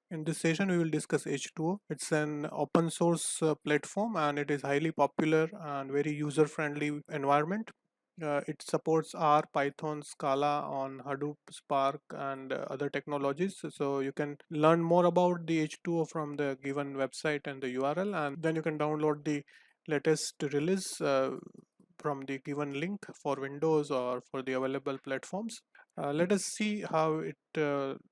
In this session, we will discuss H2O. It's an open source platform and it is highly popular and very user friendly environment. It supports R, Python, Scala on Hadoop, Spark, and other technologies. So you can learn more about the H2O from the given website and the URL, and then you can download the latest release from the given link for Windows or for the available platforms. Let us see how it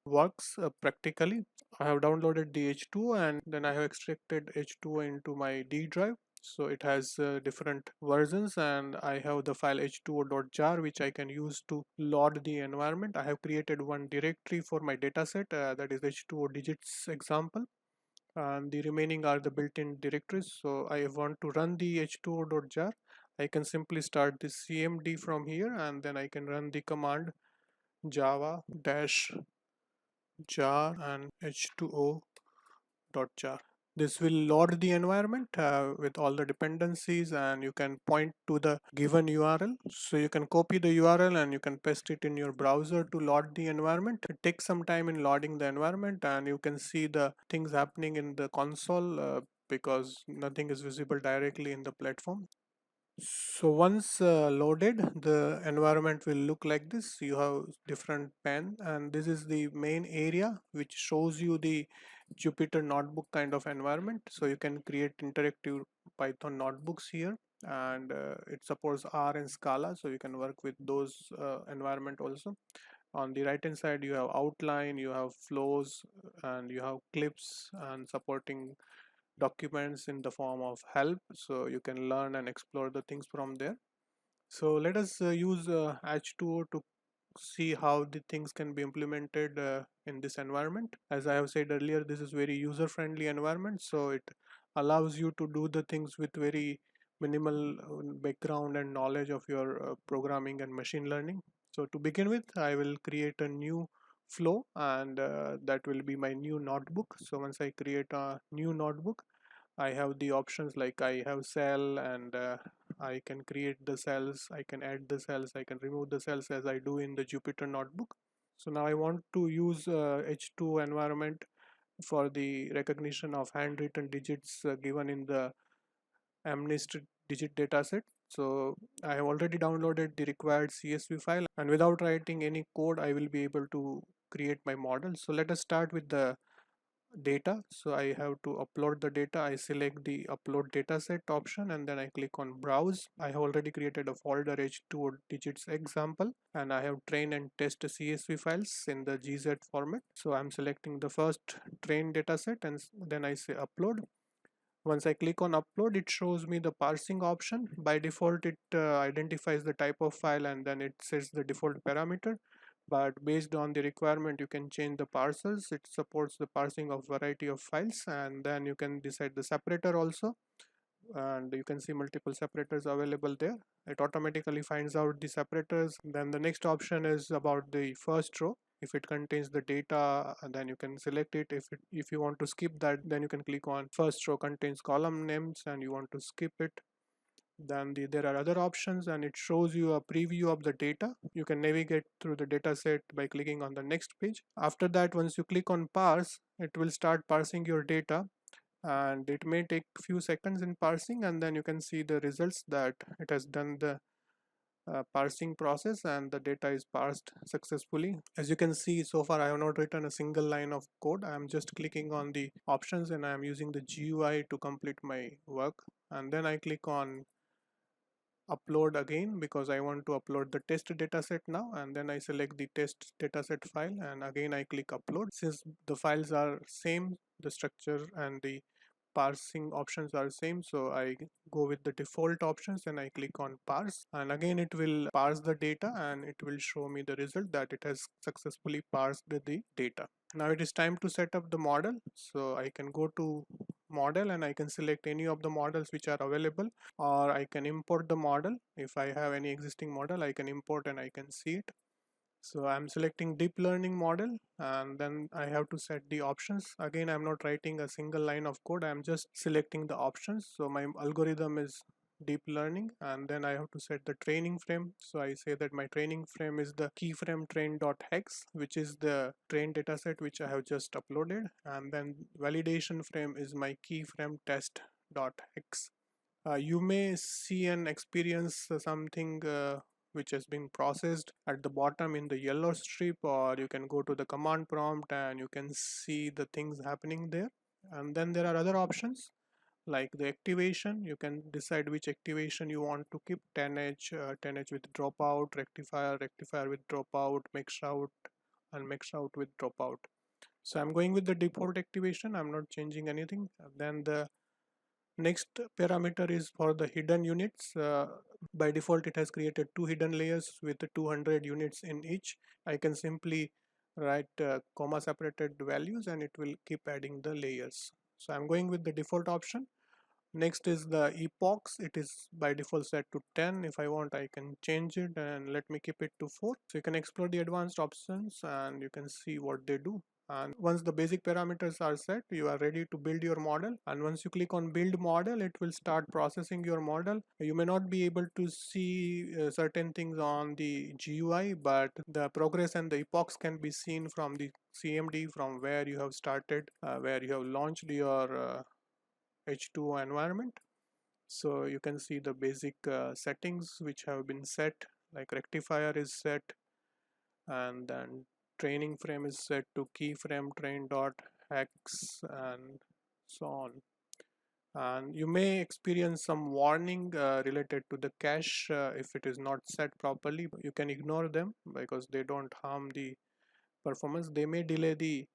works practically. I have downloaded the H2O and then I have extracted H2O into my D drive. So it has different versions and I have the file h2o.jar which I can use to load the environment. I have created one directory for my dataset that is H2O digits example, and the remaining are the built-in directories. So I want to run the h2o.jar. I can simply start the cmd from here and then I can run the command java dash jar and h2o.jar. This will load the environment with all the dependencies, and you can point to the given URL. So you can copy the URL and you can paste it in your browser to load the environment. It takes some time in loading the environment and you can see the things happening in the console because nothing is visible directly in the platform. So once loaded, the environment will look like this. You have different pane and this is the main area which shows you the Jupyter notebook kind of environment. So you can create interactive Python notebooks here, and it supports R and Scala, so you can work with those environment also. On the right hand side you have outline, you have flows, and you have clips and supporting documents in the form of help, so you can learn and explore the things from there. So let us use H2O to see how the things can be implemented in this environment. As I have said earlier, this is very user friendly environment, so it allows you to do the things with very minimal background and knowledge of your programming and machine learning. So to begin with, I will create a new flow, and that will be my new notebook. So once I create a new notebook, I have the options like I have cell, and I can create the cells, I can add the cells, I can remove the cells as I do in the Jupyter notebook. So now I want to use H2 environment for the recognition of handwritten digits given in the MNIST digit dataset. So I have already downloaded the required CSV file, and without writing any code I will be able to create my model. So let us start with the data. So I have to upload the data. I select the upload dataset option and then I click on browse. I have already created a folder h2 digits example, and I have train and test CSV files in the gz format. So I'm selecting the first train dataset and then I say upload. Once I click on upload, it shows me the parsing option. By default it identifies the type of file and then it sets the default parameter, but based on the requirement you can change the parsers. It supports the parsing of variety of files, and then you can decide the separator also, and you can see multiple separators available there. It automatically finds out the separators. Then the next option is about the first row. If it contains the data, then you can select it. If you want to skip that, then you can click on first row contains column names and you want to skip it. Then there are other options and it shows you a preview of the data. You can navigate through the data set by clicking on the next page. After that, once you click on parse, it will start parsing your data, and it may take few seconds in parsing, and then you can see the results that it has done the parsing process and the data is parsed successfully. As you can see, so far I have not written a single line of code. I am just clicking on the options and I am using the GUI to complete my work, and then I click on upload again because I want to upload the test dataset now, and then I select the test dataset file and again I click upload. Since the files are same, the structure and the parsing options are same, so I go with the default options and I click on parse, and again it will parse the data and it will show me the result that it has successfully parsed the data. Now it is time to set up the model, so I can go to model and I can select any of the models which are available, or I can import the model. If I have any existing model, I can import and I can see it. So I'm selecting deep learning model and then I have to set the options. Again, I'm not writing a single line of code, I'm just selecting the options. So my algorithm is deep learning, and then I have to set the training frame. So I say that my training frame is the keyframe train.hex, which is the train dataset which I have just uploaded, and then validation frame is my keyframe test.hex. You may see and experience something which has been processed at the bottom in the yellow strip, or you can go to the command prompt and you can see the things happening there. And then there are other options like the activation. You can decide which activation you want to keep: 10H, 10H with dropout, rectifier, rectifier with dropout, mix out, and mix out with dropout. So I'm going with the default activation. I'm not changing anything. Then the next parameter is for the hidden units. By default, it has created 2 hidden layers with 200 units in each. I can simply write comma separated values and it will keep adding the layers. So I'm going with the default option. Next is the epochs. It is by default set to 10. If I want, I can change it, and let me keep it to 4. So you can explore the advanced options and you can see what they do. And once the basic parameters are set, you are ready to build your model. And once you click on build model, it will start processing your model. You may not be able to see certain things on the GUI, but the progress and the epochs can be seen from the CMD, from where you have started, where you have launched your H2O environment. So you can see the basic settings which have been set, like rectifier is set, and then training frame is set to keyframe train.hex and so on. And you may experience some warning related to the cache if it is not set properly. You can ignore them because they don't harm the performance. They may delay the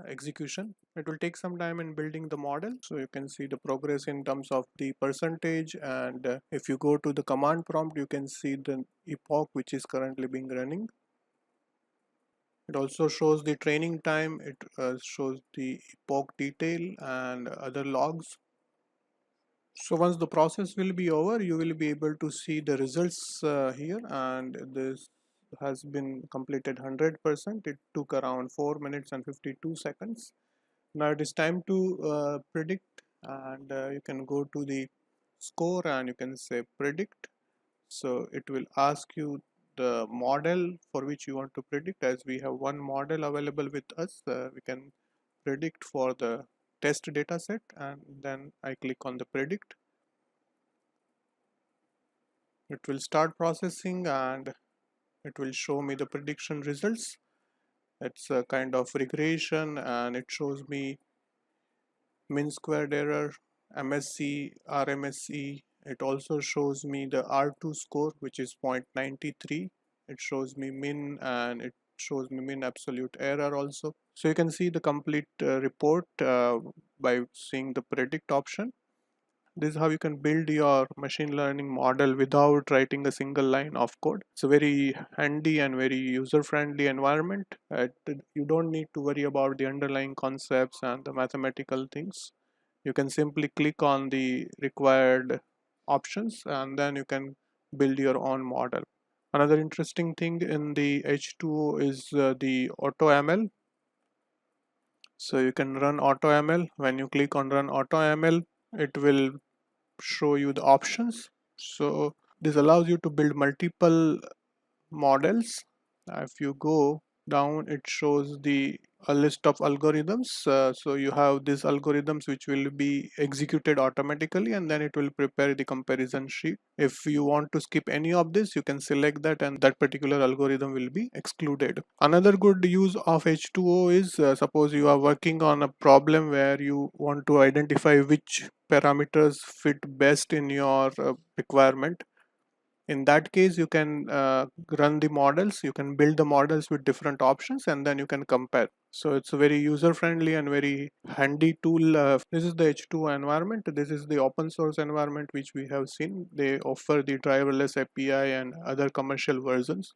execution. It will take some time in building the model. So you can see the progress in terms of the percentage, and if you go to the command prompt, you can see the epoch which is currently being running. It also shows the training time. It shows the epoch detail and other logs. So once the process will be over, you will be able to see the results here, and this has been completed 100%. It took around 4 minutes and 52 seconds. Now it is time to predict, and you can go to the score and you can say predict. So it will ask you the model for which you want to predict. As we have one model available with us, we can predict for the test data set, and then I click on the predict. It will start processing and it will show me the prediction results. It's a kind of regression, and it shows me mean squared error, MSE, RMSE. It also shows me the R2 score, which is 0.93. It shows me min, and it shows me min absolute error also. So you can see the complete report by seeing the predict option. This is how you can build your machine learning model without writing a single line of code. It's a very handy and very user-friendly environment. You don't need to worry about the underlying concepts and the mathematical things. You can simply click on the required options and then you can build your own model. Another interesting thing in the H2O is the AutoML. So you can run AutoML. When you click on run AutoML, it will show you the options. So this allows you to build multiple models. If you go down, it shows a list of algorithms. So you have these algorithms which will be executed automatically, and then it will prepare the comparison sheet. If you want to skip any of this, you can select that, and that particular algorithm will be excluded. Another good use of H2O is suppose you are working on a problem where you want to identify which parameters fit best in your requirement. In that case, you can run the models, you can build the models with different options, and then you can compare. So it's a very user friendly and very handy tool. This is the H2O environment. This is the open source environment which we have seen. They offer the driverless API and other commercial versions.